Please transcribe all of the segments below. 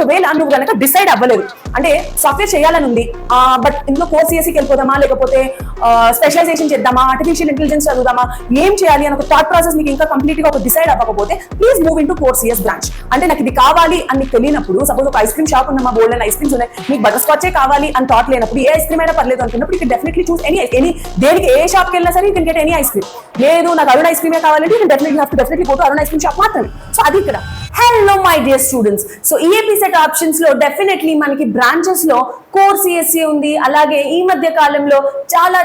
ఒకవేళ నువ్వు కనుక డిసైడ్ అవ్వలేదు అంటే సాఫ్ట్వేర్ చేయాలని ఉంది బట్ ఇందులో కోర్ సిఎస్సికి వెళ్ళిపోదామా లేకపోతే స్పెషలైజేషన్ చేద్దామా ఆర్టిఫిషియల్ ఇంటెలిజెన్స్ చదువుదామా ఏం చేయాలి అని ఒక థాట్ ప్రాసెస్ మీకు ఇంకా కంప్లీట్ గా ఒక డిసైడ్ అవ్వకపోతే please move in to core CS branch. అంటే నాకు ఇది కావాలి అని మీకు తెలియనప్పుడు సపోజ్ ఒక ఐస్ క్రీమ్ షాప్ ఉందమ్మా బోల్డ్ అండ్ ఐస్ క్రీమ్స్ ఉన్నాయి మీకు బటర్ స్కాచే కావాలి అని థాట్ లేనప్పుడు ఏ ఐస్ క్రీమ్ అయినా పర్లేదు అనుకున్నప్పుడు you can definitely choose any దేనికి ఏ షాప్కి వెళ్ళినా సరే you can get any ice cream. లేదు నాకు అరుణ్ ఐస్ క్రీమే కావాలంటే you definitely go to Arun ice cream shop మాత్రమే. సో అది ఇక్కడ. Hello my dear students, so EAP CET options లో డెఫినెట్లీ మనకి బ్రాంచెస్ లో కోర్ సిఎస్సి ఉంది. అలాగే ఈ మధ్య కాలంలో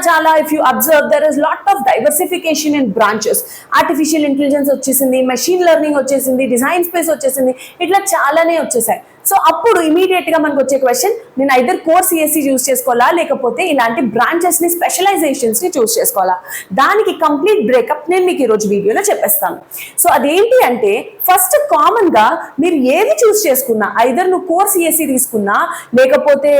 చాలా if you observe there is lot of diversification in branches. Artificial intelligence వచ్చేసింది, మెషిన్ లెర్నింగ్ వచ్చేసింది, డిజైన్ స్పేస్ వచ్చేసింది, ఇట్లా చాలానే వచ్చేసాయి. సో అప్పుడు ఇమీడియట్ గా మనకు వచ్చే క్వశ్చన్, నేను ఐదర్ కోర్ సిఎస్సి చూస్ చేసుకోవాలా లేకపోతే ఇలాంటి బ్రాంచెస్ ని స్పెషలైజేషన్స్ ని చూస్ చేసుకోవాలా? దానికి కంప్లీట్ బ్రేకప్ నేను మీకు ఈరోజు వీడియోలో చెప్పేస్తాను. సో అదేంటి అంటే ఫస్ట్ కామన్ గా మీరు ఏది చూస్ చేసుకున్నా, ఐదర్ నువ్వు కోర్ సిఎస్సి తీసుకున్నా లేకపోతే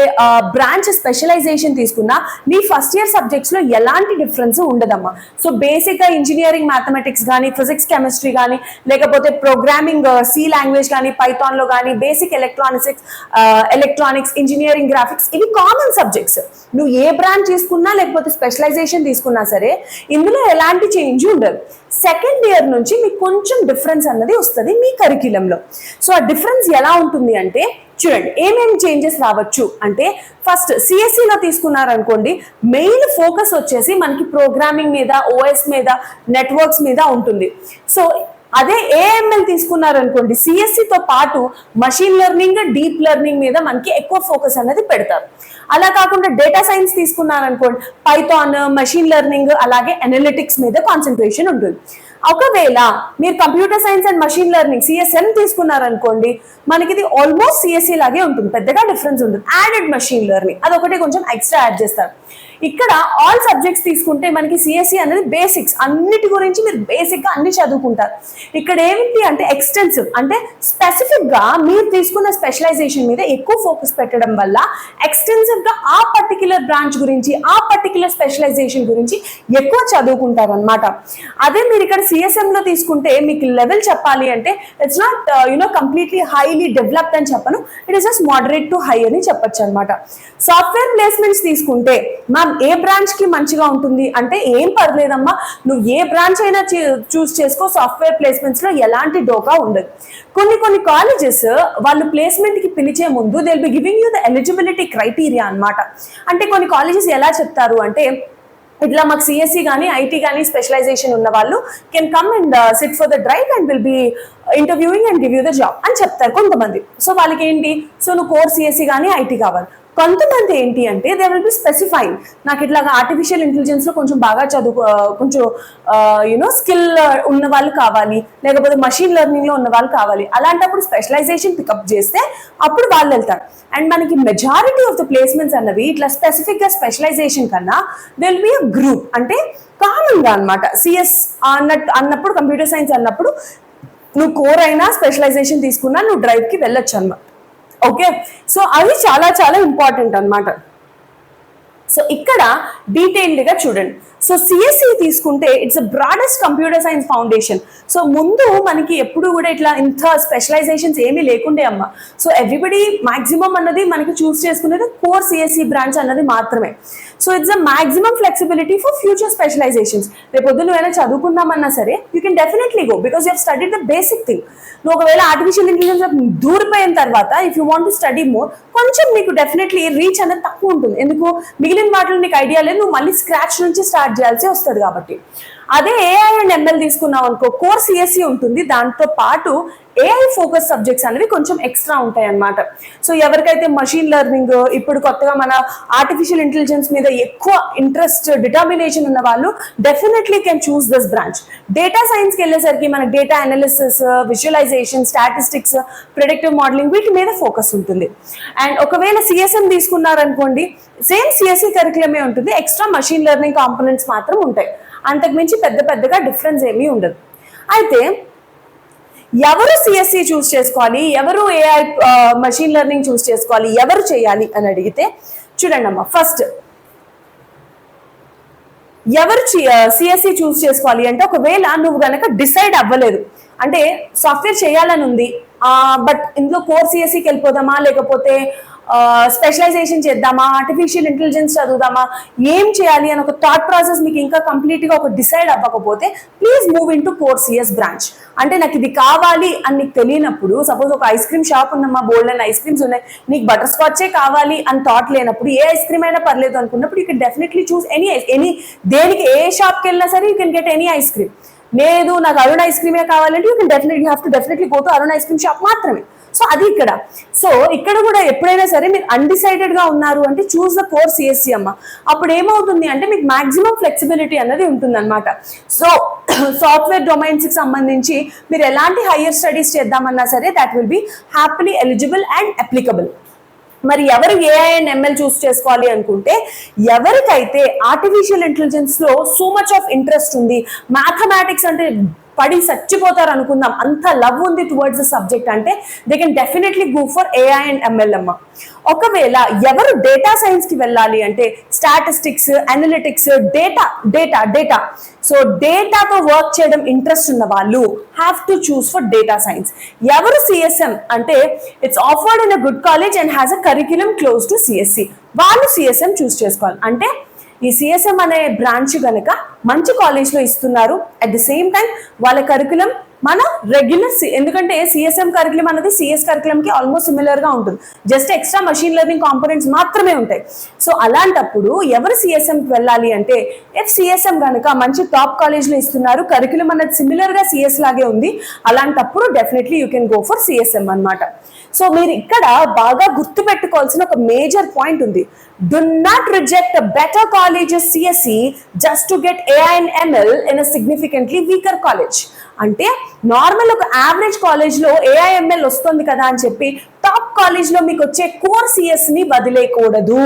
బ్రాంచ్ స్పెషలైజేషన్ తీసుకున్నా, నీ ఫస్ట్ ఇయర్ సబ్జెక్ట్స్ లో ఎలాంటి డిఫరెన్స్ ఉండదమ్మా. సో బేసిక్ గా ఇంజనీరింగ్ మ్యాథమెటిక్స్ కానీ, ఫిజిక్స్ కెమిస్ట్రీ కానీ, లేకపోతే ప్రోగ్రామింగ్ సి లాంగ్వేజ్ కానీ, పైథాన్ లో కానీ, బేసిక్ ఎలక్ట్రానిక్స్, ఇంజనీరింగ్, గ్రాఫిక్స్, ఇవి కామన్ సబ్జెక్ట్స్. నువ్వు ఏ బ్రాంచ్ తీసుకున్నా లేకపోతే స్పెషలైజేషన్ తీసుకున్నా సరే ఇందులో ఎలాంటి చేంజ్ ఉండదు. సెకండ్ ఇయర్ నుంచి మీకు కొంచెం డిఫరెన్స్ అన్నది వస్తుంది మీ కరిక్యులంలో. సో ఆ డిఫరెన్స్ ఎలా ఉంటుంది అంటే చూడండి, ఏమేమి చేంజెస్ రావచ్చు అంటే ఫస్ట్ సిఎస్సిలో తీసుకున్నారనుకోండి, మెయిన్ ఫోకస్ వచ్చేసి మనకి ప్రోగ్రామింగ్ మీద, ఓఎస్ మీద, నెట్వర్క్స్ మీద ఉంటుంది. సో అదే ఏఎంఎల్ తీసుకున్నారనుకోండి, సిఎస్సితో పాటు మషిన్ లెర్నింగ్, డీప్ లెర్నింగ్ మీద మనకి ఎక్కువ ఫోకస్ అనేది పెడతారు. అలా కాకుండా డేటా సైన్స్ తీసుకున్నారనుకోండి, పైథాన్, మషిన్ లెర్నింగ్, అలాగే అనలిటిక్స్ మీద కాన్సన్ట్రేషన్ ఉంటుంది. ఒకవేళ మీరు computer science and machine learning CSM తీసుకున్నారనుకోండి, మనకి ఇది ఆల్మోస్ట్ సిఎస్సి లాగే ఉంటుంది, పెద్దగా డిఫరెన్స్ ఉంటుంది. యాడెడ్ మషిన్ లెర్నింగ్ అదొకటి కొంచెం ఎక్స్ట్రా యాడ్ చేస్తారు. ఇక్కడ ఆల్ సబ్జెక్ట్స్ తీసుకుంటే మనకి సిఎస్సి అనేది బేసిక్స్, అన్నిటి గురించి మీరు బేసిక్ గా అన్ని చదువుకుంటారు. ఇక్కడ ఏమిటి అంటే ఎక్స్టెన్సివ్, అంటే స్పెసిఫిక్ గా మీరు తీసుకున్న స్పెషలైజేషన్ మీద ఎక్కువ ఫోకస్ పెట్టడం వల్ల ఎక్స్టెన్సివ్ గా ఆ పర్టిక్యులర్ బ్రాంచ్ గురించి, ఆ పర్టిక్యులర్ స్పెషలైజేషన్ గురించి ఎక్కువ చదువుకుంటారు అనమాట. అదే మీరు ఇక్కడ సిఎస్ఎం లో తీసుకుంటే మీకు లెవెల్ చెప్పాలి అంటే it's not completely highly developed అని చెప్పను, it is just moderate to high అని చెప్పొచ్చు అనమాట. సాఫ్ట్వేర్ ప్లేస్మెంట్స్ తీసుకుంటే ఏ బ్రాంచ్ కి మంచిగా ఉంటుంది అంటే ఏం పర్లేదమ్మా, నువ్వు ఏ బ్రాంచ్ అయినా చూస్ చేసుకో, సాఫ్ట్వేర్ ప్లేస్మెంట్స్ లో ఎలాంటి డోకా ఉండదు. కొన్ని కాలేజెస్ వాళ్ళు ప్లేస్మెంట్ కి పిలిచే ముందు they will be giving you the eligibility criteria అన్నమాట. అంటే కొన్ని కాలేజెస్ ఎలా చెప్తారు అంటే ఇట్లా మాకు సిఎస్సి కానీ, ఐటీ కానీ స్పెషలైజేషన్ ఉన్న వాళ్ళు can come and SIT for the drive and will be interviewing and give you the job అని చెప్తారు కొంతమంది. సో వాళ్ళకి ఏంటి, సో నువ్వు కోర్ సిఎస్సి కానీ, ఐటీ కావాలి. కొంతమంది ఏంటి అంటే దే విల్ బి స్పెసిఫైయింగ్, నాకు ఇట్లాగా ఆర్టిఫిషియల్ ఇంటెలిజెన్స్ లో కొంచెం బాగా కొంచెం స్కిల్ ఉన్న వాళ్ళు కావాలి, లేకపోతే మషిన్ లెర్నింగ్ లో ఉన్న వాళ్ళు కావాలి. అలాంటప్పుడు స్పెషలైజేషన్ పికప్ చేస్తే అప్పుడు వాళ్ళు వెళ్తారు. అండ్ మనకి మెజారిటీ ఆఫ్ ద ప్లేస్మెంట్స్ అన్నవి ఇట్లా స్పెసిఫిక్ గా స్పెషలైజేషన్ కన్నా they will be a group, అంటే కామన్ గా అనమాట. సిఎస్ అన్నప్పుడు, కంప్యూటర్ సైన్స్ అన్నప్పుడు నువ్వు కోర్ అయినా స్పెషలైజేషన్ తీసుకున్నా నువ్వు డ్రైవ్ కి వెళ్ళొచ్చు అన్నమాట. ఓకే, సో అది చాలా ఇంపార్టెంట్ అనమాట. సో ఇక్కడ డీటెయిల్డ్ గా చూడండి. సో సిఎస్సి తీసుకుంటే it's broadest computer science foundation. So ముందు మనకి ఎప్పుడు కూడా ఇట్లా ఇంత స్పెషలైజేషన్స్ ఏమీ లేకుండే అమ్మ. సో ఎవ్రీబడి మాక్సిమం అన్నది మనకి చూస్ చేసుకునేది కోర్ సిఎస్సి బ్రాంచ్ అన్నది మాత్రమే. So it's a maximum flexibility for future specializations. రేపు పొద్దున నువ్వైనా చదువుకుందామన్నా సరే you can definitely go because you have studied the basic thing. నువ్వు ఒకవేళ ఆర్టిఫిషియల్ ఇంటెలిజెన్స్ దూరిపోయిన తర్వాత if you want to study more, కొంచెం నీకు డెఫినెట్లీ రీచ్ అనేది తక్కువ ఉంటుంది. ఎందుకు, మిగిలిన వాటిలో నీకు ఐడియా లేదు, నువ్వు మళ్ళీ స్క్రాచ్ నుంచి స్టార్ట్ చేయాల్సి వస్తుంది కాబట్టి. అదే ఏఐ అండ్ ఎంఎల్ తీసుకున్నావు అనుకో, కోర్ సిఎస్సి ఉంటుంది, దాంతో పాటు ఏఐ ఫోకస్ సబ్జెక్ట్స్ అనేవి కొంచెం ఎక్స్ట్రా ఉంటాయి అన్నమాట. సో ఎవరికైతే మషిన్ లెర్నింగ్, ఇప్పుడు కొత్తగా మన ఆర్టిఫిషియల్ ఇంటెలిజెన్స్ మీద ఎక్కువ ఇంట్రెస్ట్, డిటర్మినేషన్ ఉన్న వాళ్ళు definitely can choose this branch. Data సైన్స్కి వెళ్ళేసరికి మన data analysis, visualisation, statistics, predictive modelling వీటి మీద ఫోకస్ ఉంటుంది. అండ్ ఒకవేళ సిఎస్ఎం తీసుకున్నారనుకోండి, సేమ్ సిఎస్సి కరికులమే ఉంటుంది, ఎక్స్ట్రా మషిన్ లెర్నింగ్ కాంపోనెంట్స్ మాత్రం ఉంటాయి. అంతకుమించి పెద్దగా డిఫరెన్స్ ఏమీ ఉండదు. అయితే ఎవరు సిఎస్సి చూస్ చేసుకోవాలి, ఎవరు ఏఐ మషిన్ లెర్నింగ్ చూస్ చేసుకోవాలి, ఎవరు చేయాలి అని అడిగితే చూడండి అమ్మా, ఫస్ట్ ఎవరు సిఎస్సి చూస్ చేసుకోవాలి అంటే ఒకవేళ నువ్వు గనక డిసైడ్ అవ్వలేదు, అంటే సాఫ్ట్వేర్ చేయాలని ఉంది బట్ ఇందులో కోర్ సిఎస్సికి వెళ్ళిపోదామా లేకపోతే స్పెషలైజేషన్ చేద్దామా, ఆర్టిఫిషియల్ ఇంటెలిజెన్స్ చదువుదామా, ఏం చేయాలి అని ఒక థాట్ ప్రాసెస్ మీకు ఇంకా కంప్లీట్గా ఒక డిసైడ్ అవ్వకపోతే please move in to core CS branch. అంటే నాకు ఇది కావాలి అని నీకు తెలియనప్పుడు, సపోజ్ ఒక ఐస్ క్రీమ్ షాప్ ఉందమ్మా, బోల్డ్ అండ్ ఐస్ క్రీమ్స్ ఉన్నాయి, నీకు బటర్ స్కాచే కావాలి అని థాట్ లేనప్పుడు ఏ ఐస్ క్రీమ్ అయినా పర్లేదు అనుకున్నప్పుడు you can definitely choose any దేనికి ఏ షాప్కి వెళ్ళినా సరే you can get any ice cream. లేదు నాకు అరుణ్ ఐస్ క్రీమే కావాలంటే you can definitely go to Arun ice cream shop మాత్రమే. సో అది ఇక్కడ. సో ఇక్కడ కూడా ఎప్పుడైనా సరే మీరు అన్డిసైడెడ్ గా ఉన్నారు అంటే చూస్ ద కోర్ సిఎస్సి అమ్మ. అప్పుడు ఏమవుతుంది అంటే మీకు మాక్సిమం ఫ్లెక్సిబిలిటీ అన్నది ఉంటుంది అనమాట. సో సాఫ్ట్వేర్ డొమైన్స్ కి సంబంధించి మీరు ఎలాంటి హైయర్ స్టడీస్ చేద్దామన్నా సరే that will be happily eligible and applicable. మరి ఎవరు ఏఐ అండ్ ఎంఎల్ చూస్ చేసుకోవాలి అనుకుంటే, ఎవరికైతే ఆర్టిఫిషియల్ ఇంటెలిజెన్స్ లో సో మచ్ ఆఫ్ ఇంట్రెస్ట్ ఉంది, మ్యాథమెటిక్స్ అంటే పడి చచ్చిపోతారు అనుకుందాం, అంత లవ్ ఉంది టువర్డ్స్ ద సబ్జెక్ట్ అంటే they can definitely go for AI and ML అమ్మ. ఒకవేళ ఎవరు డేటా సైన్స్ కి వెళ్ళాలి అంటే స్టాటిస్టిక్స్, అనలిటిక్స్, డేటా సో డేటాతో వర్క్ చేయడం ఇంట్రెస్ట్ ఉన్న వాళ్ళు have to choose for data science. ఎవరు సిఎస్ఎం అంటే it's offered in a good college and has a curriculum close to CSE, వాళ్ళు సిఎస్ఎం చూస్ చేసుకోవాలి. అంటే ఈ సిఎస్ఎం అనే బ్రాంచ్ కనుక మంచి కాలేజ్లో ఇస్తున్నారు, అట్ ది సేమ్ టైం వాళ్ళ కరికులం మన రెగ్యులర్ ఎందుకంటే సిఎస్ఎం కరికులం అనేది సిఎస్ కరికులంకి ఆల్మోస్ట్ సిమిలర్ గా ఉంటుంది, just extra machine learning components మాత్రమే ఉంటాయి. సో అలాంటప్పుడు ఎవరు సిఎస్ఎంకి వెళ్ళాలి అంటే, ఇఫ్ సిఎస్ఎం కనుక మంచి టాప్ కాలేజ్లో ఇస్తున్నారు, కరికులం అనేది సిమిలర్ గా సిఎస్ లాగే ఉంది, అలాంటప్పుడు definitely you can go for CSM అనమాట. సో మీరు ఇక్కడ బాగా గుర్తుపెట్టుకోవాల్సిన ఒక మేజర్ పాయింట్ ఉంది. Do not reject a better college as CSE just to get AI and ML in a significantly weaker college. అంటే నార్మల్ ఒక యావరేజ్ కాలేజ్లో ఏఐఎంఎల్ వస్తుంది కదా అని చెప్పి టాప్ కాలేజ్లో మీకు వచ్చే కోర్ సిఎస్ని వదిలేయకూడదు.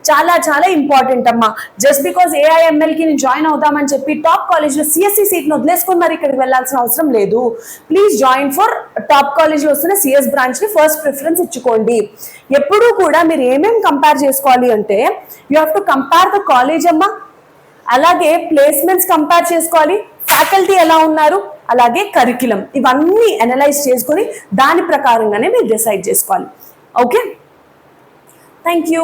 చాలా చాలా ఇంపార్టెంట్ అమ్మా. జస్ట్ బికాజ్ ఏఐఎంఎల్కి నేను జాయిన్ అవుదామని చెప్పి టాప్ కాలేజ్లో సిఎస్సి సీట్ని వదిలేసుకొని మరి ఇక్కడికి వెళ్ళాల్సిన అవసరం లేదు. ప్లీజ్ జాయిన్ ఫర్ టాప్ కాలేజ్లో వస్తున్న సిఎస్ బ్రాంచ్ని ఫస్ట్ ప్రిఫరెన్స్ ఇచ్చుకోండి. ఎప్పుడూ కూడా మీరు ఏమేమి కంపేర్ చేసుకోవాలి అంటే you have to compare the college అమ్మా, అలాగే ప్లేస్మెంట్స్ కంపేర్ చేసుకోవాలి, ఫ్యాకల్టీ ఎలా ఉన్నారు, అలాగే కరిక్యులం, ఇవన్నీ అనలైజ్ చేసుకొని దాని ప్రకారంగానే మీరు డిసైడ్ చేసుకోవాలి. Okay, thank you.